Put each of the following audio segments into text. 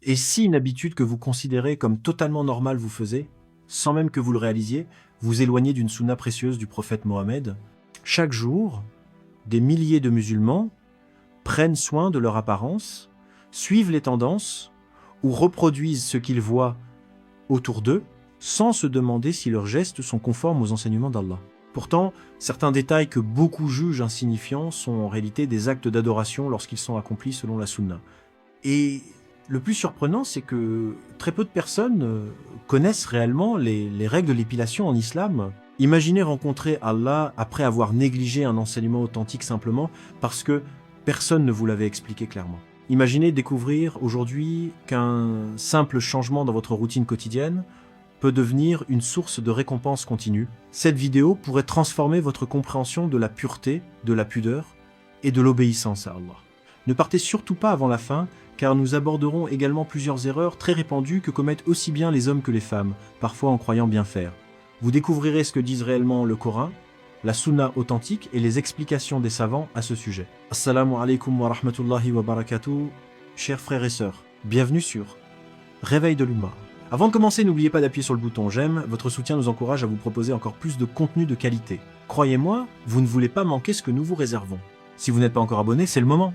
Et si une habitude que vous considérez comme totalement normale vous faisait, sans même que vous le réalisiez, vous éloignez d'une sunna précieuse du prophète Mohammed? Chaque jour, des milliers de musulmans prennent soin de leur apparence, suivent les tendances ou reproduisent ce qu'ils voient autour d'eux sans se demander si leurs gestes sont conformes aux enseignements d'Allah. Pourtant, certains détails que beaucoup jugent insignifiants sont en réalité des actes d'adoration lorsqu'ils sont accomplis selon la sunna. Et le plus surprenant, c'est que très peu de personnes connaissent réellement les règles de l'épilation en islam. Imaginez rencontrer Allah après avoir négligé un enseignement authentique simplement parce que personne ne vous l'avait expliqué clairement. Imaginez découvrir aujourd'hui qu'un simple changement dans votre routine quotidienne peut devenir une source de récompense continue. Cette vidéo pourrait transformer votre compréhension de la pureté, de la pudeur et de l'obéissance à Allah. Ne partez surtout pas avant la fin, car nous aborderons également plusieurs erreurs très répandues que commettent aussi bien les hommes que les femmes, parfois en croyant bien faire. Vous découvrirez ce que disent réellement le Coran, la sunna authentique et les explications des savants à ce sujet. Assalamu alaikum wa rahmatullahi wa barakatuh, chers frères et sœurs, bienvenue sur Réveil de l'Ummah. Avant de commencer, n'oubliez pas d'appuyer sur le bouton j'aime, votre soutien nous encourage à vous proposer encore plus de contenu de qualité. Croyez-moi, vous ne voulez pas manquer ce que nous vous réservons. Si vous n'êtes pas encore abonné, c'est le moment.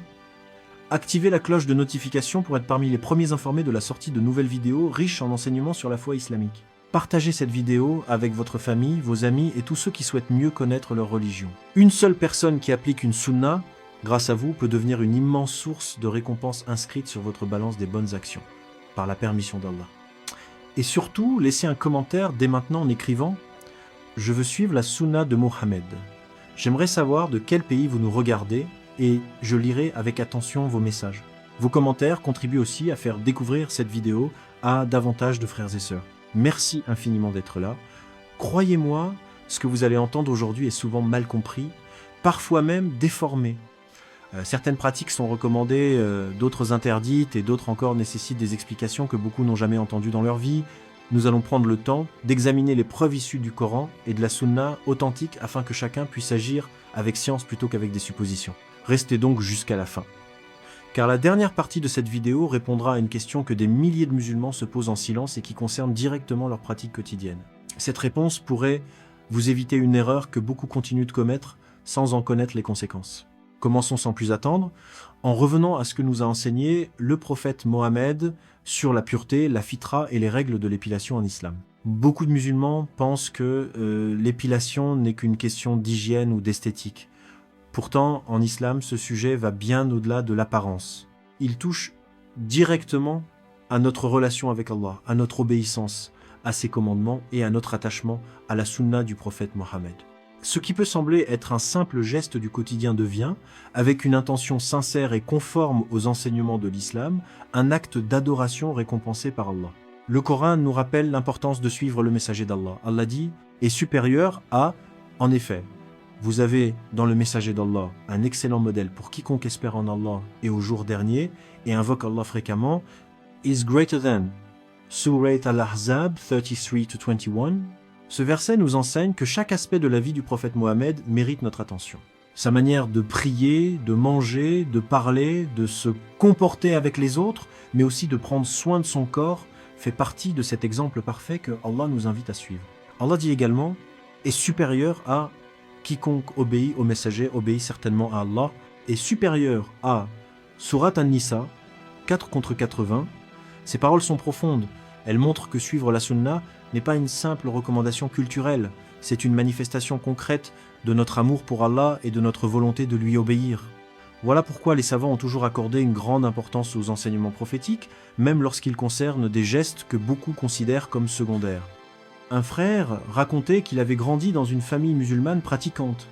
Activez la cloche de notification pour être parmi les premiers informés de la sortie de nouvelles vidéos riches en enseignements sur la foi islamique. Partagez cette vidéo avec votre famille, vos amis et tous ceux qui souhaitent mieux connaître leur religion. Une seule personne qui applique une sunna, grâce à vous, peut devenir une immense source de récompense inscrite sur votre balance des bonnes actions, par la permission d'Allah. Et surtout, laissez un commentaire dès maintenant en écrivant « Je veux suivre la sunna de Mohammed ». J'aimerais savoir de quel pays vous nous regardez et je lirai avec attention vos messages. Vos commentaires contribuent aussi à faire découvrir cette vidéo à davantage de frères et sœurs. Merci infiniment d'être là. Croyez-moi, ce que vous allez entendre aujourd'hui est souvent mal compris, parfois même déformé. Certaines pratiques sont recommandées, d'autres interdites et d'autres encore nécessitent des explications que beaucoup n'ont jamais entendues dans leur vie. Nous allons prendre le temps d'examiner les preuves issues du Coran et de la sunna authentique afin que chacun puisse agir avec science plutôt qu'avec des suppositions. Restez donc jusqu'à la fin. Car la dernière partie de cette vidéo répondra à une question que des milliers de musulmans se posent en silence et qui concerne directement leur pratique quotidienne. Cette réponse pourrait vous éviter une erreur que beaucoup continuent de commettre sans en connaître les conséquences. Commençons sans plus attendre, en revenant à ce que nous a enseigné le prophète Mohammed sur la pureté, la fitra et les règles de l'épilation en islam. Beaucoup de musulmans pensent que l'épilation n'est qu'une question d'hygiène ou d'esthétique. Pourtant, en islam, ce sujet va bien au-delà de l'apparence. Il touche directement à notre relation avec Allah, à notre obéissance, à ses commandements et à notre attachement à la sunna du prophète Mohammed. Ce qui peut sembler être un simple geste du quotidien devient, avec une intention sincère et conforme aux enseignements de l'islam, un acte d'adoration récompensé par Allah. Le Coran nous rappelle l'importance de suivre le messager d'Allah. Allah dit « est supérieur à » en effet. Vous avez dans le messager d'Allah un excellent modèle pour quiconque espère en Allah et au jour dernier et invoque Allah fréquemment. Is greater than. Surat Al-Ahzab 33-21. Ce verset nous enseigne que chaque aspect de la vie du prophète Mohammed mérite notre attention. Sa manière de prier, de manger, de parler, de se comporter avec les autres, mais aussi de prendre soin de son corps, fait partie de cet exemple parfait que Allah nous invite à suivre. Allah dit également « est supérieur à quiconque obéit au messager, obéit certainement à Allah, est supérieur à Surat An-Nisa 4-80. Ces paroles sont profondes. Elles montrent que suivre la sunna n'est pas une simple recommandation culturelle, c'est une manifestation concrète de notre amour pour Allah et de notre volonté de lui obéir. Voilà pourquoi les savants ont toujours accordé une grande importance aux enseignements prophétiques, même lorsqu'ils concernent des gestes que beaucoup considèrent comme secondaires. Un frère racontait qu'il avait grandi dans une famille musulmane pratiquante.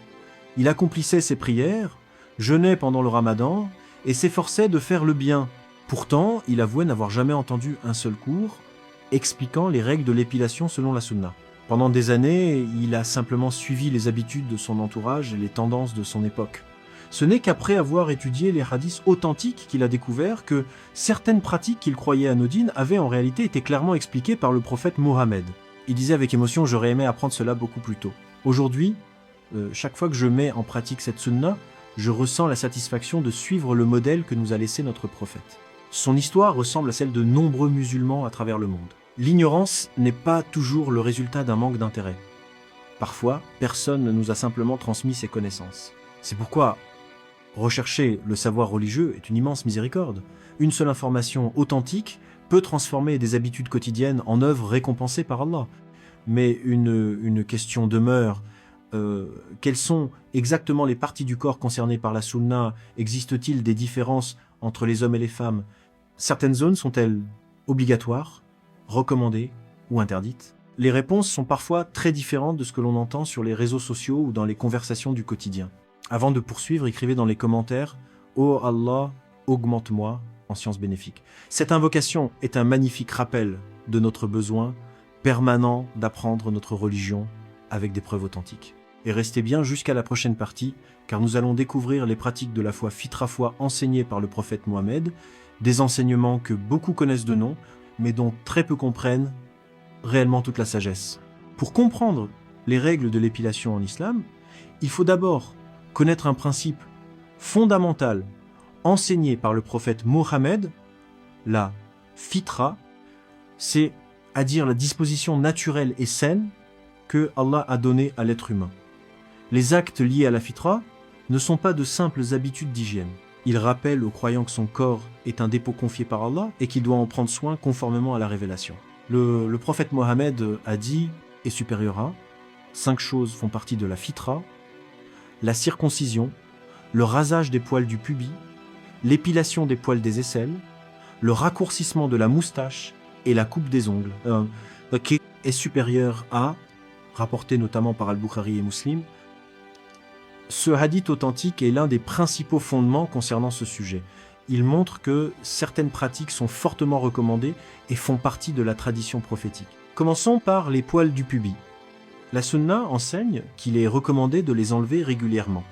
Il accomplissait ses prières, jeûnait pendant le ramadan et s'efforçait de faire le bien. Pourtant, il avouait n'avoir jamais entendu un seul cours expliquant les règles de l'épilation selon la sunna. Pendant des années, il a simplement suivi les habitudes de son entourage et les tendances de son époque. Ce n'est qu'après avoir étudié les hadiths authentiques qu'il a découvert que certaines pratiques qu'il croyait anodines avaient en réalité été clairement expliquées par le prophète Mohammed. Il disait avec émotion « J'aurais aimé apprendre cela beaucoup plus tôt ». Aujourd'hui, chaque fois que je mets en pratique cette sunna, je ressens la satisfaction de suivre le modèle que nous a laissé notre prophète. Son histoire ressemble à celle de nombreux musulmans à travers le monde. L'ignorance n'est pas toujours le résultat d'un manque d'intérêt. Parfois, personne ne nous a simplement transmis ses connaissances. C'est pourquoi rechercher le savoir religieux est une immense miséricorde. Une seule information authentique peut transformer des habitudes quotidiennes en œuvres récompensées par Allah. Mais une question demeure. Quelles sont exactement les parties du corps concernées par la sunna? Existe-t-il des différences entre les hommes et les femmes? Certaines zones sont-elles obligatoires, recommandées ou interdites? Les réponses sont parfois très différentes de ce que l'on entend sur les réseaux sociaux ou dans les conversations du quotidien. Avant de poursuivre, écrivez dans les commentaires « Oh Allah, augmente-moi en sciences bénéfiques ». Cette invocation est un magnifique rappel de notre besoin permanent d'apprendre notre religion avec des preuves authentiques. Et restez bien jusqu'à la prochaine partie, car nous allons découvrir les pratiques de la foi fitra-foi enseignées par le prophète Mohammed, des enseignements que beaucoup connaissent de nom, mais dont très peu comprennent réellement toute la sagesse. Pour comprendre les règles de l'épilation en islam, il faut d'abord connaître un principe fondamental enseigné par le prophète Mohammed, la fitra, c'est-à-dire la disposition naturelle et saine que Allah a donnée à l'être humain. Les actes liés à la fitra ne sont pas de simples habitudes d'hygiène. Ils rappellent aux croyants que son corps est un dépôt confié par Allah et qu'il doit en prendre soin conformément à la révélation. Le prophète Mohammed a dit, et supérieur à, 5 choses font partie de la fitra: la circoncision, le rasage des poils du pubis, l'épilation des poils des aisselles, le raccourcissement de la moustache et la coupe des ongles. Qui est supérieur à, rapporté notamment par Al-Bukhari et Muslim. Ce hadith authentique est l'un des principaux fondements concernant ce sujet. Il montre que certaines pratiques sont fortement recommandées et font partie de la tradition prophétique. Commençons par les poils du pubis. La sunna enseigne qu'il est recommandé de les enlever régulièrement.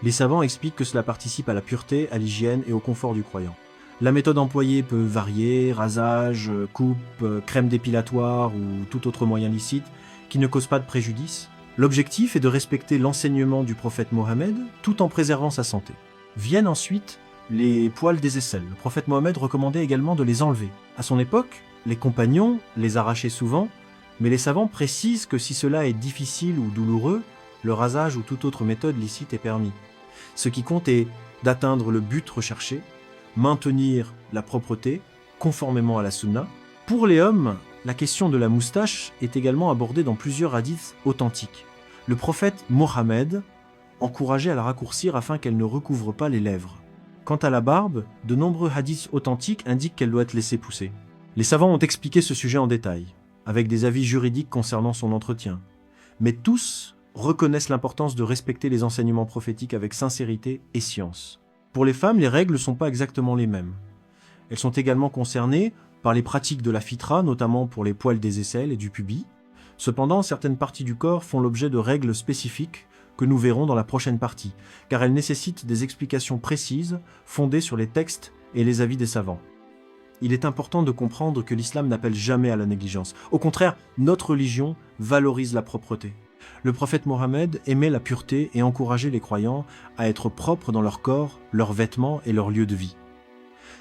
Les savants expliquent que cela participe à la pureté, à l'hygiène et au confort du croyant. La méthode employée peut varier, rasage, coupe, crème dépilatoire ou tout autre moyen licite qui ne cause pas de préjudice. L'objectif est de respecter l'enseignement du prophète Mohammed tout en préservant sa santé. Viennent ensuite les poils des aisselles. Le prophète Mohammed recommandait également de les enlever. À son époque, les compagnons les arrachaient souvent, mais les savants précisent que si cela est difficile ou douloureux, le rasage ou toute autre méthode licite est permis. Ce qui compte est d'atteindre le but recherché, maintenir la propreté, conformément à la sunna. Pour les hommes, la question de la moustache est également abordée dans plusieurs hadiths authentiques. Le prophète Mohammed encourageait à la raccourcir afin qu'elle ne recouvre pas les lèvres. Quant à la barbe, de nombreux hadiths authentiques indiquent qu'elle doit être laissée pousser. Les savants ont expliqué ce sujet en détail, avec des avis juridiques concernant son entretien. Mais tous reconnaissent l'importance de respecter les enseignements prophétiques avec sincérité et science. Pour les femmes, les règles ne sont pas exactement les mêmes. Elles sont également concernées par les pratiques de la fitra, notamment pour les poils des aisselles et du pubis. Cependant, certaines parties du corps font l'objet de règles spécifiques que nous verrons dans la prochaine partie, car elles nécessitent des explications précises fondées sur les textes et les avis des savants. Il est important de comprendre que l'islam n'appelle jamais à la négligence. Au contraire, notre religion valorise la propreté. Le prophète Mohammed aimait la pureté et encourageait les croyants à être propres dans leur corps, leurs vêtements et leur lieu de vie.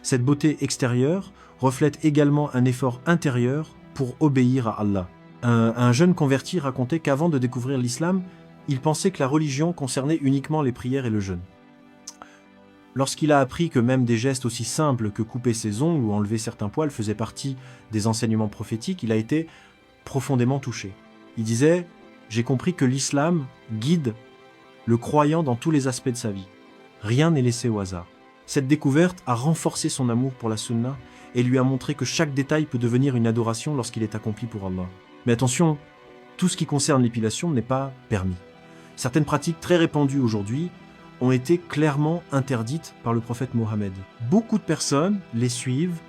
Cette beauté extérieure reflète également un effort intérieur pour obéir à Allah. Un jeune converti racontait qu'avant de découvrir l'islam, il pensait que la religion concernait uniquement les prières et le jeûne. Lorsqu'il a appris que même des gestes aussi simples que couper ses ongles ou enlever certains poils faisaient partie des enseignements prophétiques, il a été profondément touché. Il disait « J'ai compris que l'islam guide le croyant dans tous les aspects de sa vie. Rien n'est laissé au hasard. » Cette découverte a renforcé son amour pour la sunna et lui a montré que chaque détail peut devenir une adoration lorsqu'il est accompli pour Allah. Mais attention, tout ce qui concerne l'épilation n'est pas permis. Certaines pratiques très répandues aujourd'hui ont été clairement interdites par le prophète Mohammed. Beaucoup de personnes les suivent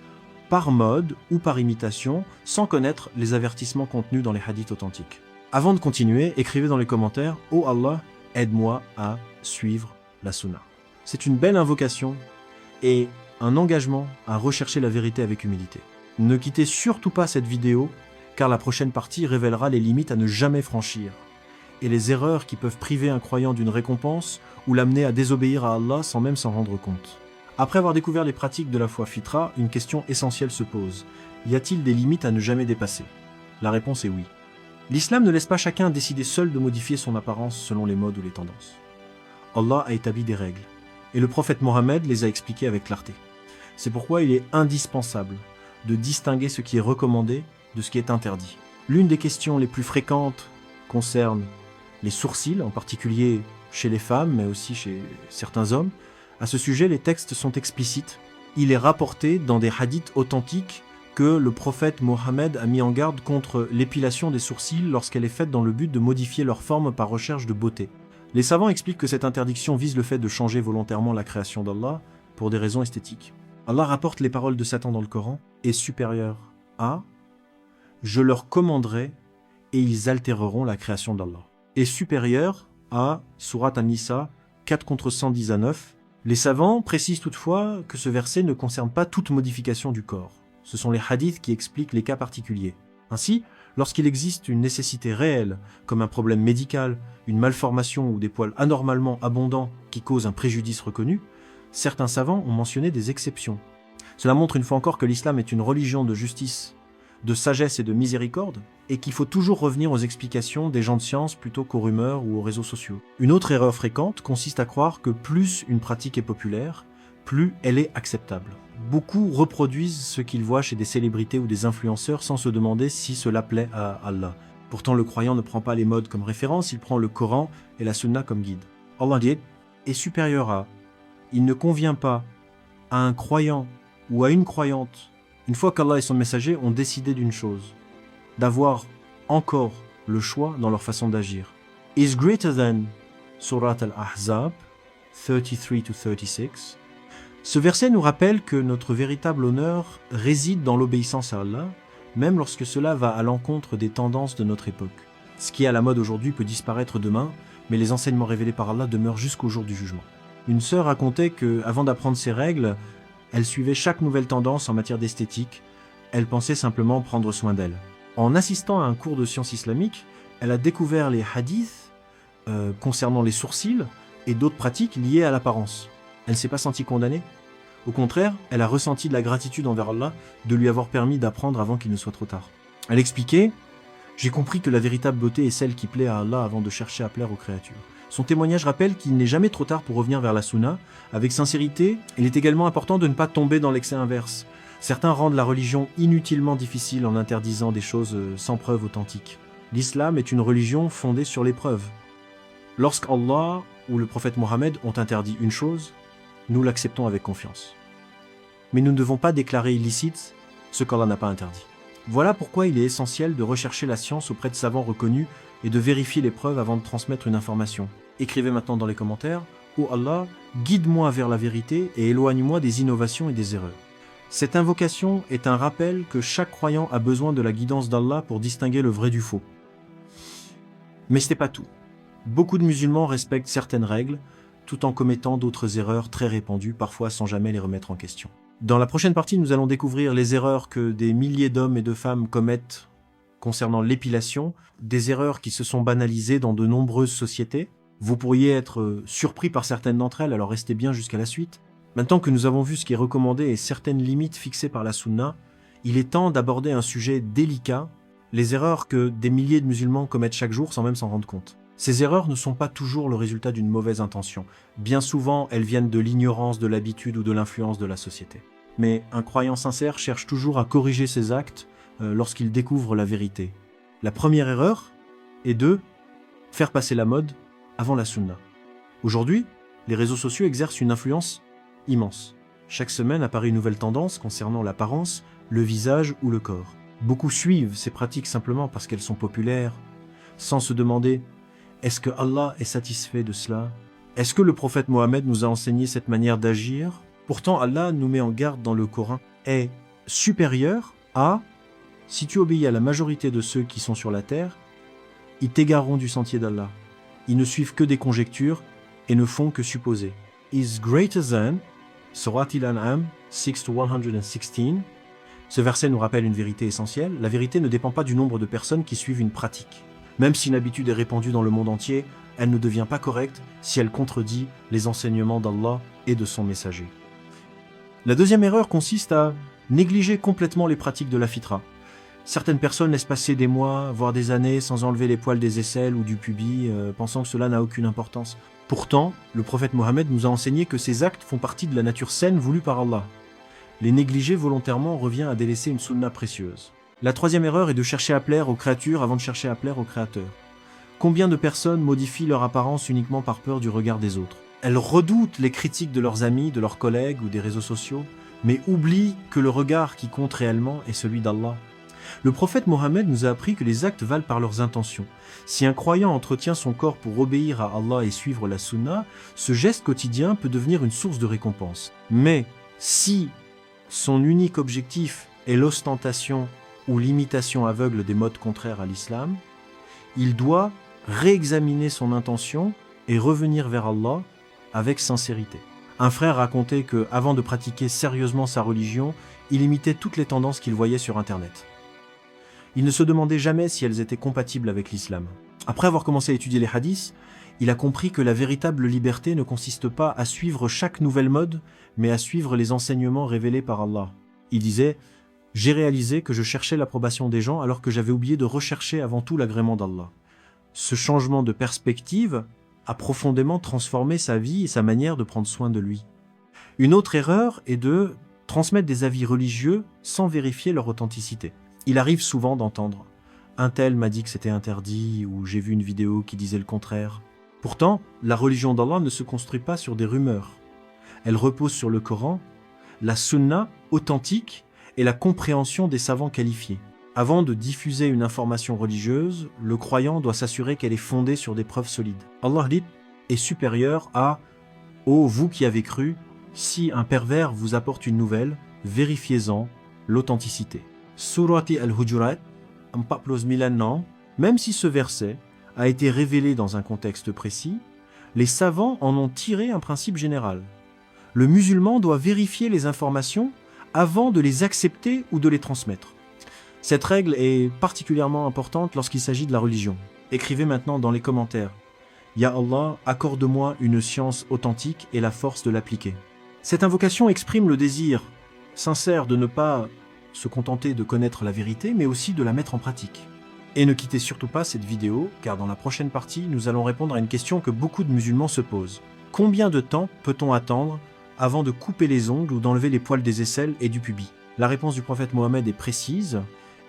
par mode ou par imitation, sans connaître les avertissements contenus dans les hadiths authentiques. Avant de continuer, écrivez dans les commentaires « Oh Allah, aide-moi à suivre la sunna ». C'est une belle invocation et un engagement à rechercher la vérité avec humilité. Ne quittez surtout pas cette vidéo, car la prochaine partie révélera les limites à ne jamais franchir et les erreurs qui peuvent priver un croyant d'une récompense ou l'amener à désobéir à Allah sans même s'en rendre compte. Après avoir découvert les pratiques de la foi fitra, une question essentielle se pose. Y a-t-il des limites à ne jamais dépasser? La réponse est oui. L'islam ne laisse pas chacun décider seul de modifier son apparence selon les modes ou les tendances. Allah a établi des règles, et le prophète Mohammed les a expliquées avec clarté. C'est pourquoi il est indispensable de distinguer ce qui est recommandé de ce qui est interdit. L'une des questions les plus fréquentes concerne les sourcils, en particulier chez les femmes, mais aussi chez certains hommes. À ce sujet, les textes sont explicites. Il est rapporté dans des hadiths authentiques que le prophète Mohammed a mis en garde contre l'épilation des sourcils lorsqu'elle est faite dans le but de modifier leur forme par recherche de beauté. Les savants expliquent que cette interdiction vise le fait de changer volontairement la création d'Allah pour des raisons esthétiques. Allah rapporte les paroles de Satan dans le Coran est supérieur à « Je leur commanderai et ils altéreront la création d'Allah » est supérieur à Surat An-Nisa 4 contre 110 à 9. Les savants précisent toutefois que ce verset ne concerne pas toute modification du corps. Ce sont les hadiths qui expliquent les cas particuliers. Ainsi, lorsqu'il existe une nécessité réelle, comme un problème médical, une malformation ou des poils anormalement abondants qui causent un préjudice reconnu, certains savants ont mentionné des exceptions. Cela montre une fois encore que l'islam est une religion de justice, de sagesse et de miséricorde, et qu'il faut toujours revenir aux explications des gens de science plutôt qu'aux rumeurs ou aux réseaux sociaux. Une autre erreur fréquente consiste à croire que plus une pratique est populaire, plus elle est acceptable. Beaucoup reproduisent ce qu'ils voient chez des célébrités ou des influenceurs sans se demander si cela plaît à Allah. Pourtant, le croyant ne prend pas les modes comme référence, il prend le Coran et la Sunna comme guide. Allah dit est supérieur à. Il ne convient pas à un croyant ou à une croyante, une fois qu'Allah et son messager ont décidé d'une chose, d'avoir encore le choix dans leur façon d'agir. Is greater than Surat Al-Ahzab 33-36. Ce verset nous rappelle que notre véritable honneur réside dans l'obéissance à Allah, même lorsque cela va à l'encontre des tendances de notre époque. Ce qui est à la mode aujourd'hui peut disparaître demain, mais les enseignements révélés par Allah demeurent jusqu'au jour du jugement. Une sœur racontait qu'avant d'apprendre ces règles, elle suivait chaque nouvelle tendance en matière d'esthétique, elle pensait simplement prendre soin d'elle. En assistant à un cours de sciences islamiques, elle a découvert les hadiths concernant les sourcils et d'autres pratiques liées à l'apparence. Elle ne s'est pas sentie condamnée. Au contraire, elle a ressenti de la gratitude envers Allah de lui avoir permis d'apprendre avant qu'il ne soit trop tard. Elle expliquait « J'ai compris que la véritable beauté est celle qui plaît à Allah avant de chercher à plaire aux créatures. » Son témoignage rappelle qu'il n'est jamais trop tard pour revenir vers la Sunna. Avec sincérité, il est également important de ne pas tomber dans l'excès inverse. Certains rendent la religion inutilement difficile en interdisant des choses sans preuve authentique. L'islam est une religion fondée sur les preuves. Lorsqu'Allah ou le prophète Mohammed ont interdit une chose, nous l'acceptons avec confiance. Mais nous ne devons pas déclarer illicite ce qu'Allah n'a pas interdit. Voilà pourquoi il est essentiel de rechercher la science auprès de savants reconnus et de vérifier les preuves avant de transmettre une information. Écrivez maintenant dans les commentaires « Ô Allah, guide-moi vers la vérité et éloigne-moi des innovations et des erreurs ». Cette invocation est un rappel que chaque croyant a besoin de la guidance d'Allah pour distinguer le vrai du faux. Mais ce n'est pas tout. Beaucoup de musulmans respectent certaines règles, tout en commettant d'autres erreurs très répandues, parfois sans jamais les remettre en question. Dans la prochaine partie, nous allons découvrir les erreurs que des milliers d'hommes et de femmes commettent concernant l'épilation, des erreurs qui se sont banalisées dans de nombreuses sociétés. Vous pourriez être surpris par certaines d'entre elles, alors restez bien jusqu'à la suite. Maintenant que nous avons vu ce qui est recommandé et certaines limites fixées par la Sunna, il est temps d'aborder un sujet délicat, les erreurs que des milliers de musulmans commettent chaque jour sans même s'en rendre compte. Ces erreurs ne sont pas toujours le résultat d'une mauvaise intention. Bien souvent, elles viennent de l'ignorance, de l'habitude ou de l'influence de la société. Mais un croyant sincère cherche toujours à corriger ses actes lorsqu'il découvre la vérité. La première erreur est de faire passer la mode avant la sunna. Aujourd'hui, les réseaux sociaux exercent une influence immense. Chaque semaine apparaît une nouvelle tendance concernant l'apparence, le visage ou le corps. Beaucoup suivent ces pratiques simplement parce qu'elles sont populaires, sans se demander « Est-ce que Allah est satisfait de cela? Est-ce que le prophète Mohammed nous a enseigné cette manière d'agir ?» Pourtant, Allah nous met en garde dans le Coran est supérieur à « Si tu obéis à la majorité de ceux qui sont sur la terre, ils t'égareront du sentier d'Allah. Ils ne suivent que des conjectures et ne font que supposer. » Is greater than Surat Al-An'am 6-116. Ce verset nous rappelle une vérité essentielle. La vérité ne dépend pas du nombre de personnes qui suivent une pratique. Même si une habitude est répandue dans le monde entier, elle ne devient pas correcte si elle contredit les enseignements d'Allah et de son messager. La deuxième erreur consiste à négliger complètement les pratiques de la fitra. Certaines personnes laissent passer des mois, voire des années, sans enlever les poils des aisselles ou du pubis, pensant que cela n'a aucune importance. Pourtant, le prophète Mohammed nous a enseigné que ces actes font partie de la nature saine voulue par Allah. Les négliger volontairement revient à délaisser une sunna précieuse. La troisième erreur est de chercher à plaire aux créatures avant de chercher à plaire au Créateur. Combien de personnes modifient leur apparence uniquement par peur du regard des autres? Elles redoutent les critiques de leurs amis, de leurs collègues ou des réseaux sociaux, mais oublient que le regard qui compte réellement est celui d'Allah. Le prophète Mohammed nous a appris que les actes valent par leurs intentions. Si un croyant entretient son corps pour obéir à Allah et suivre la sunna, ce geste quotidien peut devenir une source de récompense. Mais si son unique objectif est l'ostentation ou l'imitation aveugle des modes contraires à l'islam, il doit réexaminer son intention et revenir vers Allah avec sincérité. Un frère racontait que, avant de pratiquer sérieusement sa religion, il imitait toutes les tendances qu'il voyait sur Internet. Il ne se demandait jamais si elles étaient compatibles avec l'islam. Après avoir commencé à étudier les hadiths, il a compris que la véritable liberté ne consiste pas à suivre chaque nouvelle mode, mais à suivre les enseignements révélés par Allah. Il disait « J'ai réalisé que je cherchais l'approbation des gens alors que j'avais oublié de rechercher avant tout l'agrément d'Allah. » Ce changement de perspective a profondément transformé sa vie et sa manière de prendre soin de lui. Une autre erreur est de transmettre des avis religieux sans vérifier leur authenticité. Il arrive souvent d'entendre « Un tel m'a dit que c'était interdit » ou « J'ai vu une vidéo qui disait le contraire ». Pourtant, la religion d'Allah ne se construit pas sur des rumeurs. Elle repose sur le Coran, la sunna authentique et la compréhension des savants qualifiés. Avant de diffuser une information religieuse, le croyant doit s'assurer qu'elle est fondée sur des preuves solides. Allah dit est supérieur à « Ô vous qui avez cru, si un pervers vous apporte une nouvelle, vérifiez-en l'authenticité. » Surati al-Hujurat, même si ce verset a été révélé dans un contexte précis, les savants en ont tiré un principe général. Le musulman doit vérifier les informations avant de les accepter ou de les transmettre. Cette règle est particulièrement importante lorsqu'il s'agit de la religion. Écrivez maintenant dans les commentaires « Ya Allah, accorde-moi une science authentique et la force de l'appliquer. » Cette invocation exprime le désir sincère de ne pas se contenter de connaître la vérité, mais aussi de la mettre en pratique. Et ne quittez surtout pas cette vidéo, car dans la prochaine partie, nous allons répondre à une question que beaucoup de musulmans se posent. Combien de temps peut-on attendre avant de couper les ongles ou d'enlever les poils des aisselles et du pubis? La réponse du prophète Mohammed est précise,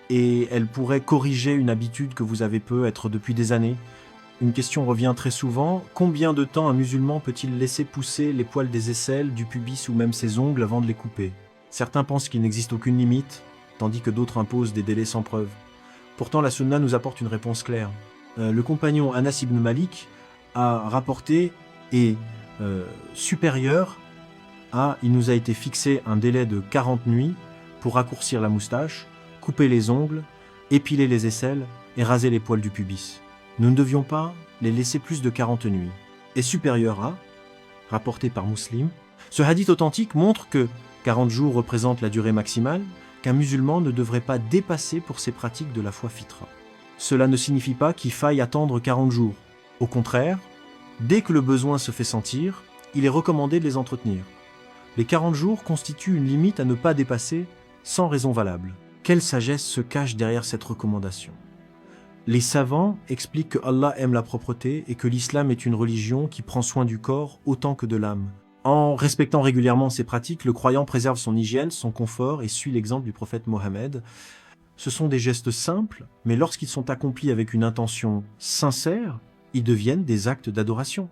et elle pourrait corriger une habitude que vous avez peut-être depuis des années. Une question revient très souvent, combien de temps un musulman peut-il laisser pousser les poils des aisselles, du pubis ou même ses ongles avant de les couper? Certains pensent qu'il n'existe aucune limite, tandis que d'autres imposent des délais sans preuve. Pourtant, la sunna nous apporte une réponse claire. Le compagnon Anas ibn Malik a rapporté et supérieur à, il nous a été fixé un délai de 40 nuits pour raccourcir la moustache, couper les ongles, épiler les aisselles et raser les poils du pubis. Nous ne devions pas les laisser plus de 40 nuits. Et supérieur à, rapporté par Muslim, ce hadith authentique montre que 40 jours représentent la durée maximale qu'un musulman ne devrait pas dépasser pour ses pratiques de la foi fitra. Cela ne signifie pas qu'il faille attendre 40 jours. Au contraire, dès que le besoin se fait sentir, il est recommandé de les entretenir. Les 40 jours constituent une limite à ne pas dépasser sans raison valable. Quelle sagesse se cache derrière cette recommandation? Les savants expliquent que Allah aime la propreté et que l'islam est une religion qui prend soin du corps autant que de l'âme. En respectant régulièrement ces pratiques, le croyant préserve son hygiène, son confort et suit l'exemple du prophète Mohammed. Ce sont des gestes simples, mais lorsqu'ils sont accomplis avec une intention sincère, ils deviennent des actes d'adoration.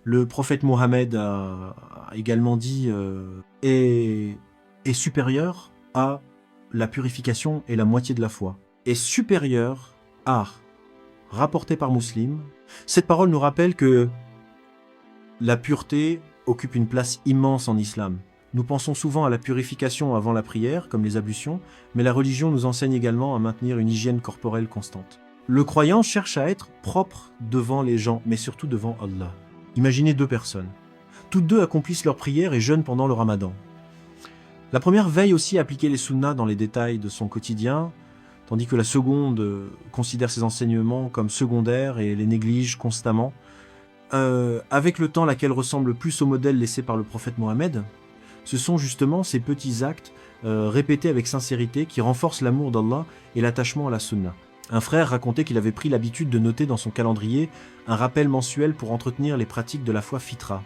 Le prophète Mohammed a également dit est supérieur à la purification et la moitié de la foi. Est supérieur à, rapporté par Muslim. Cette parole nous rappelle que la pureté occupe une place immense en islam. Nous pensons souvent à la purification avant la prière, comme les ablutions, mais la religion nous enseigne également à maintenir une hygiène corporelle constante. Le croyant cherche à être propre devant les gens, mais surtout devant Allah. Imaginez deux personnes. Toutes deux accomplissent leur prière et jeûnent pendant le ramadan. La première veille aussi à appliquer les sunnas dans les détails de son quotidien, tandis que la seconde considère ses enseignements comme secondaires et les néglige constamment. Avec le temps, laquelle ressemble plus au modèle laissé par le prophète Mohammed. Ce sont justement ces petits actes répétés avec sincérité qui renforcent l'amour d'Allah et l'attachement à la sunna. Un frère racontait qu'il avait pris l'habitude de noter dans son calendrier un rappel mensuel pour entretenir les pratiques de la foi fitra.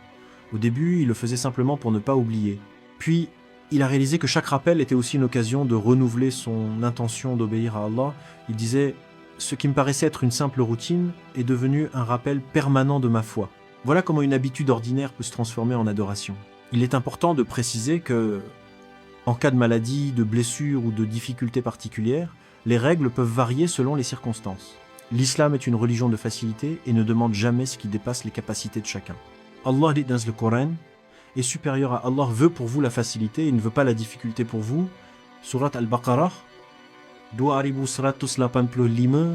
Au début, il le faisait simplement pour ne pas oublier. Puis, il a réalisé que chaque rappel était aussi une occasion de renouveler son intention d'obéir à Allah. Il disait « Ce qui me paraissait être une simple routine est devenu un rappel permanent de ma foi. » Voilà comment une habitude ordinaire peut se transformer en adoration. Il est important de préciser que, en cas de maladie, de blessure ou de difficultés particulières, les règles peuvent varier selon les circonstances. L'islam est une religion de facilité et ne demande jamais ce qui dépasse les capacités de chacun. Allah dit dans le Coran est supérieur à Allah, veut pour vous la facilité et ne veut pas la difficulté pour vous. Surat Al-Baqarah, 285.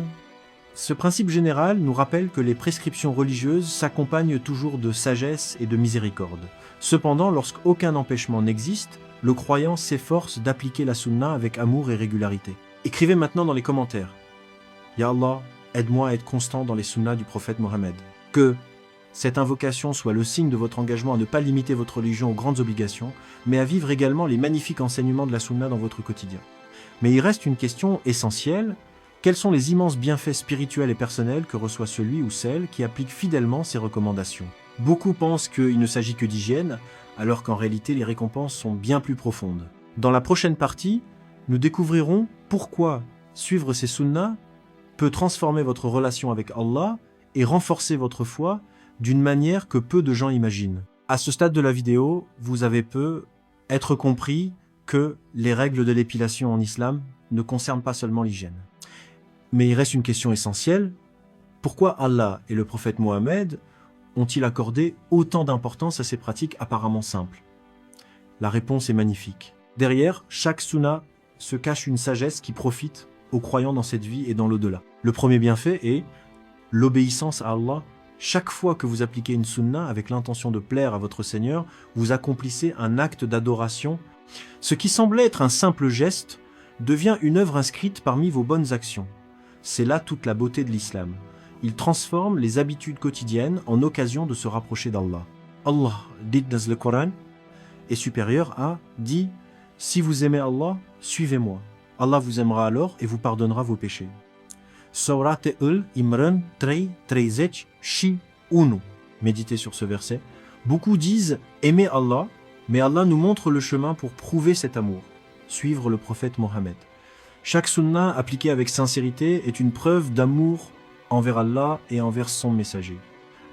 Ce principe général nous rappelle que les prescriptions religieuses s'accompagnent toujours de sagesse et de miséricorde. Cependant, lorsqu'aucun empêchement n'existe, le croyant s'efforce d'appliquer la sunna avec amour et régularité. Écrivez maintenant dans les commentaires. Ya Allah, aide-moi à être constant dans les sunnas du prophète Mohammed. Que cette invocation soit le signe de votre engagement à ne pas limiter votre religion aux grandes obligations, mais à vivre également les magnifiques enseignements de la sunna dans votre quotidien. Mais il reste une question essentielle. Quels sont les immenses bienfaits spirituels et personnels que reçoit celui ou celle qui applique fidèlement ces recommandations? Beaucoup pensent qu'il ne s'agit que d'hygiène, alors qu'en réalité les récompenses sont bien plus profondes. Dans la prochaine partie, nous découvrirons pourquoi suivre ces sunnas peut transformer votre relation avec Allah et renforcer votre foi d'une manière que peu de gens imaginent. À ce stade de la vidéo, vous avez peu être compris que les règles de l'épilation en islam ne concernent pas seulement l'hygiène. Mais il reste une question essentielle. Pourquoi Allah et le prophète Mohammed ont-ils accordé autant d'importance à ces pratiques apparemment simples? La réponse est magnifique. Derrière chaque sunna se cache une sagesse qui profite aux croyants dans cette vie et dans l'au-delà. Le premier bienfait est l'obéissance à Allah. Chaque fois que vous appliquez une sunna avec l'intention de plaire à votre Seigneur, vous accomplissez un acte d'adoration. Ce qui semblait être un simple geste devient une œuvre inscrite parmi vos bonnes actions. C'est là toute la beauté de l'islam. Il transforme les habitudes quotidiennes en occasion de se rapprocher d'Allah. Allah, dit dans le Coran, est supérieur à, dit, si vous aimez Allah, suivez-moi. Allah vous aimera alors et vous pardonnera vos péchés. Surat Al-Imran 13:1. Méditez sur ce verset. Beaucoup disent aimer Allah, mais Allah nous montre le chemin pour prouver cet amour. Suivre le prophète Mohammed. Chaque sunna appliquée avec sincérité est une preuve d'amour envers Allah et envers son messager.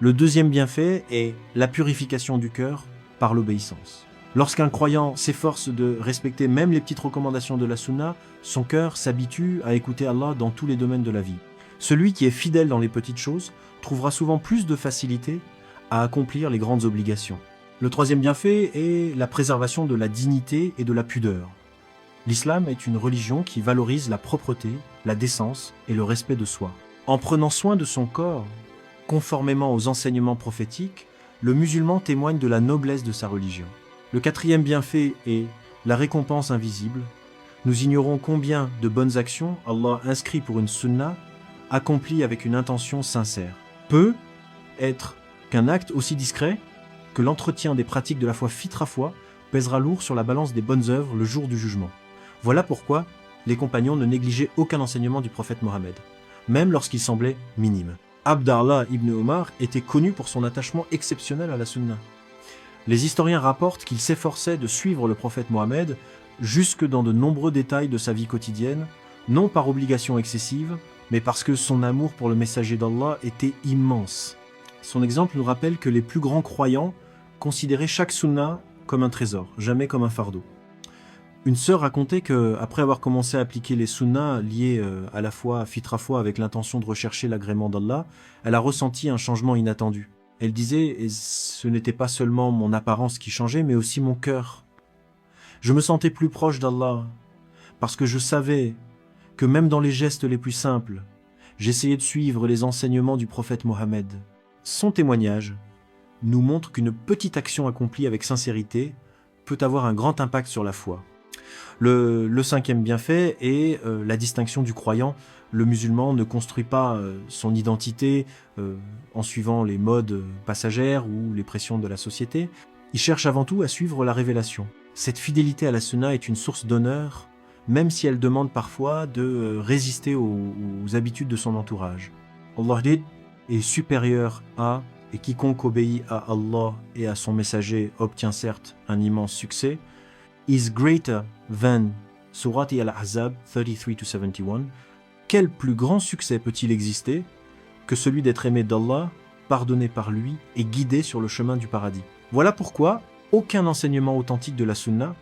Le deuxième bienfait est la purification du cœur par l'obéissance. Lorsqu'un croyant s'efforce de respecter même les petites recommandations de la sunna, son cœur s'habitue à écouter Allah dans tous les domaines de la vie. Celui qui est fidèle dans les petites choses trouvera souvent plus de facilité à accomplir les grandes obligations. Le troisième bienfait est la préservation de la dignité et de la pudeur. L'islam est une religion qui valorise la propreté, la décence et le respect de soi. En prenant soin de son corps, conformément aux enseignements prophétiques, le musulman témoigne de la noblesse de sa religion. Le quatrième bienfait est la récompense invisible. Nous ignorons combien de bonnes actions Allah inscrit pour une sunna, accomplies avec une intention sincère. Peut être qu'un acte aussi discret que l'entretien des pratiques de la foi fitra foi pèsera lourd sur la balance des bonnes œuvres le jour du jugement. Voilà pourquoi les compagnons ne négligeaient aucun enseignement du prophète Mohammed, même lorsqu'il semblait minime. Abdallah ibn Omar était connu pour son attachement exceptionnel à la sunna. Les historiens rapportent qu'il s'efforçait de suivre le prophète Mohammed jusque dans de nombreux détails de sa vie quotidienne, non par obligation excessive, mais parce que son amour pour le messager d'Allah était immense. Son exemple nous rappelle que les plus grands croyants considéraient chaque sunna comme un trésor, jamais comme un fardeau. Une sœur racontait qu'après avoir commencé à appliquer les sunnas liés à la foi fitra foi avec l'intention de rechercher l'agrément d'Allah, elle a ressenti un changement inattendu. Elle disait « Ce n'était pas seulement mon apparence qui changeait, mais aussi mon cœur. Je me sentais plus proche d'Allah, parce que je savais que même dans les gestes les plus simples, j'essayais de suivre les enseignements du prophète Mohammed. » Son témoignage nous montre qu'une petite action accomplie avec sincérité peut avoir un grand impact sur la foi. Le cinquième bienfait est la distinction du croyant. Le musulman ne construit pas son identité en suivant les modes passagères ou les pressions de la société. Il cherche avant tout à suivre la révélation. Cette fidélité à la sunna est une source d'honneur, même si elle demande parfois de résister aux habitudes de son entourage. Allah dit est supérieur à, et quiconque obéit à Allah et à son messager obtient certes un immense succès, is greater than Surat Al-Ahzab 33-71. Quel plus grand succès peut-il exister que celui d'être aimé d'Allah, pardonné par lui et guidé sur le chemin du paradis? Voilà pourquoi aucun enseignement authentique de la sunna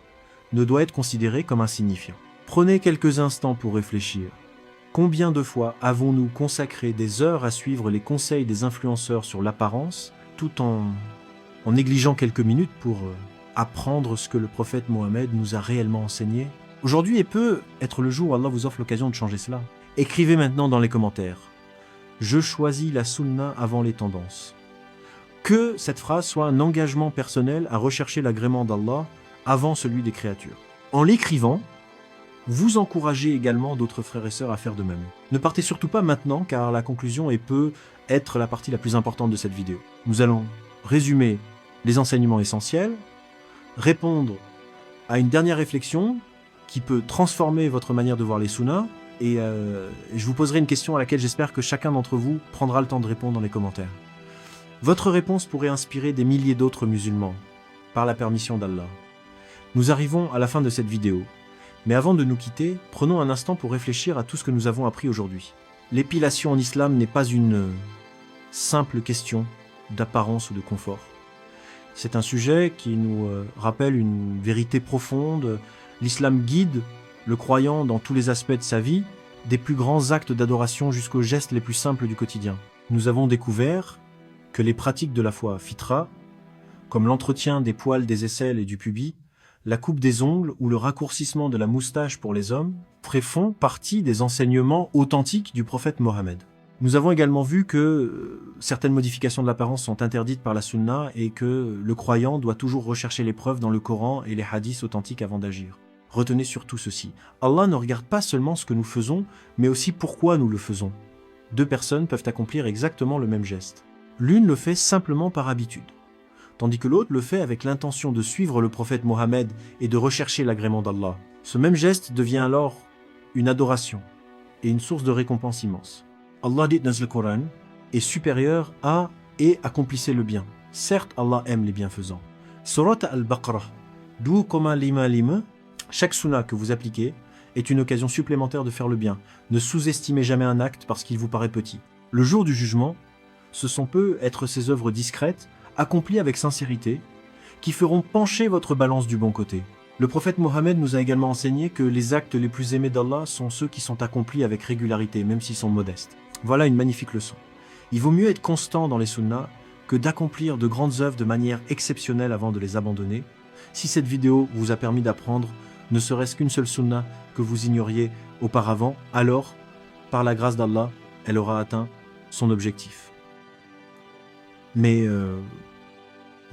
ne doit être considéré comme insignifiant. Prenez quelques instants pour réfléchir. Combien de fois avons-nous consacré des heures à suivre les conseils des influenceurs sur l'apparence, tout en négligeant quelques minutes pour apprendre ce que le prophète Mohammed nous a réellement enseigné? Aujourd'hui et peut être le jour où Allah vous offre l'occasion de changer cela. Écrivez maintenant dans les commentaires « Je choisis la sunna avant les tendances ». Que cette phrase soit un engagement personnel à rechercher l'agrément d'Allah avant celui des créatures. En l'écrivant, vous encouragez également d'autres frères et sœurs à faire de même. Ne partez surtout pas maintenant car la conclusion peut être la partie la plus importante de cette vidéo. Nous allons résumer les enseignements essentiels, répondre à une dernière réflexion qui peut transformer votre manière de voir les sunnas et je vous poserai une question à laquelle j'espère que chacun d'entre vous prendra le temps de répondre dans les commentaires. Votre réponse pourrait inspirer des milliers d'autres musulmans, par la permission d'Allah. Nous arrivons à la fin de cette vidéo, mais avant de nous quitter, prenons un instant pour réfléchir à tout ce que nous avons appris aujourd'hui. L'épilation en islam n'est pas une simple question d'apparence ou de confort. C'est un sujet qui nous rappelle une vérité profonde. L'islam guide le croyant dans tous les aspects de sa vie, des plus grands actes d'adoration jusqu'aux gestes les plus simples du quotidien. Nous avons découvert que les pratiques de la foi fitra, comme l'entretien des poils des aisselles et du pubis, la coupe des ongles ou le raccourcissement de la moustache pour les hommes, font partie des enseignements authentiques du prophète Mohammed. Nous avons également vu que certaines modifications de l'apparence sont interdites par la sunna et que le croyant doit toujours rechercher les preuves dans le Coran et les hadiths authentiques avant d'agir. Retenez surtout ceci, Allah ne regarde pas seulement ce que nous faisons, mais aussi pourquoi nous le faisons. Deux personnes peuvent accomplir exactement le même geste. L'une le fait simplement par habitude, tandis que l'autre le fait avec l'intention de suivre le prophète Mohammed et de rechercher l'agrément d'Allah. Ce même geste devient alors une adoration et une source de récompense immense. Allah dit dans le Coran est supérieur à et accomplissez le bien. Certes, Allah aime les bienfaisants. Surat Al-Baqarah, d'où comme lima, chaque sunna que vous appliquez est une occasion supplémentaire de faire le bien. Ne sous-estimez jamais un acte parce qu'il vous paraît petit. Le jour du jugement, ce sont peu être ces œuvres discrètes, accomplies avec sincérité, qui feront pencher votre balance du bon côté. Le prophète Mohammed nous a également enseigné que les actes les plus aimés d'Allah sont ceux qui sont accomplis avec régularité, même s'ils sont modestes. Voilà une magnifique leçon. Il vaut mieux être constant dans les sunnas que d'accomplir de grandes œuvres de manière exceptionnelle avant de les abandonner. Si cette vidéo vous a permis d'apprendre ne serait-ce qu'une seule sunna que vous ignoriez auparavant, alors, par la grâce d'Allah, elle aura atteint son objectif. Mais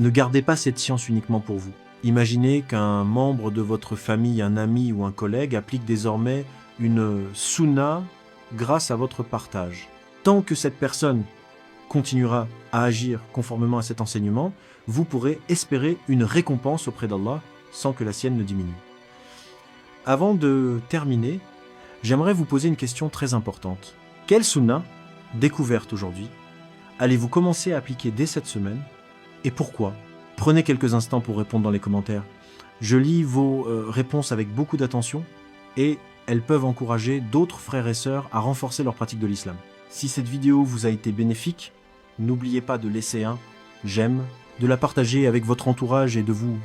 ne gardez pas cette science uniquement pour vous. Imaginez qu'un membre de votre famille, un ami ou un collègue applique désormais une sunna grâce à votre partage. Tant que cette personne continuera à agir conformément à cet enseignement, vous pourrez espérer une récompense auprès d'Allah sans que la sienne ne diminue. Avant de terminer, j'aimerais vous poser une question très importante. Quelle sunna, découverte aujourd'hui, allez-vous commencer à appliquer dès cette semaine et pourquoi? Prenez quelques instants pour répondre dans les commentaires. Je lis vos réponses avec beaucoup d'attention et elles peuvent encourager d'autres frères et sœurs à renforcer leur pratique de l'islam. Si cette vidéo vous a été bénéfique, n'oubliez pas de laisser un j'aime, de la partager avec votre entourage et de vous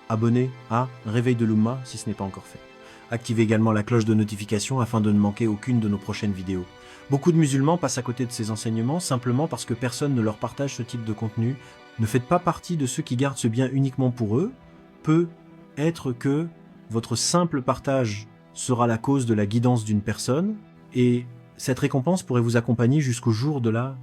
abonner à Réveil de l'Oumma si ce n'est pas encore fait. Activez également la cloche de notification afin de ne manquer aucune de nos prochaines vidéos. Beaucoup de musulmans passent à côté de ces enseignements simplement parce que personne ne leur partage ce type de contenu. Ne faites pas partie de ceux qui gardent ce bien uniquement pour eux. Peut être que votre simple partage sera la cause de la guidance d'une personne et cette récompense pourrait vous accompagner jusqu'au jour de la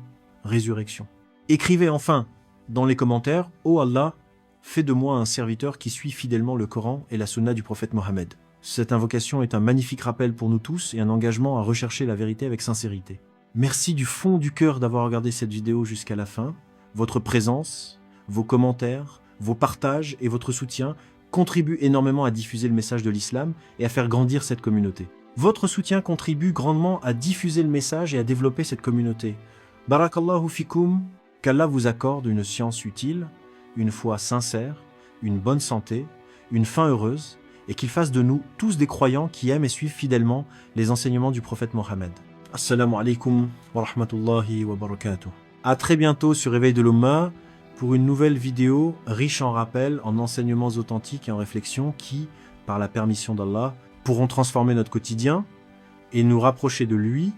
résurrection. Écrivez enfin dans les commentaires « Oh Allah, fais de moi un serviteur qui suit fidèlement le Coran et la sunna du prophète Mohammed ». Cette invocation est un magnifique rappel pour nous tous et un engagement à rechercher la vérité avec sincérité. Merci du fond du cœur d'avoir regardé cette vidéo jusqu'à la fin. Votre présence, vos commentaires, vos partages et votre soutien contribuent énormément à diffuser le message de l'islam et à faire grandir cette communauté. Votre soutien contribue grandement à diffuser le message et à développer cette communauté. Barakallahu fikum, qu'Allah vous accorde une science utile, une foi sincère, une bonne santé, une fin heureuse, et qu'il fasse de nous tous des croyants qui aiment et suivent fidèlement les enseignements du prophète Mohammed. Assalamu alaikum wa rahmatullahi wa barakatuh. À très bientôt sur Réveil de l'Ummah pour une nouvelle vidéo riche en rappels, en enseignements authentiques et en réflexions qui, par la permission d'Allah, pourront transformer notre quotidien et nous rapprocher de lui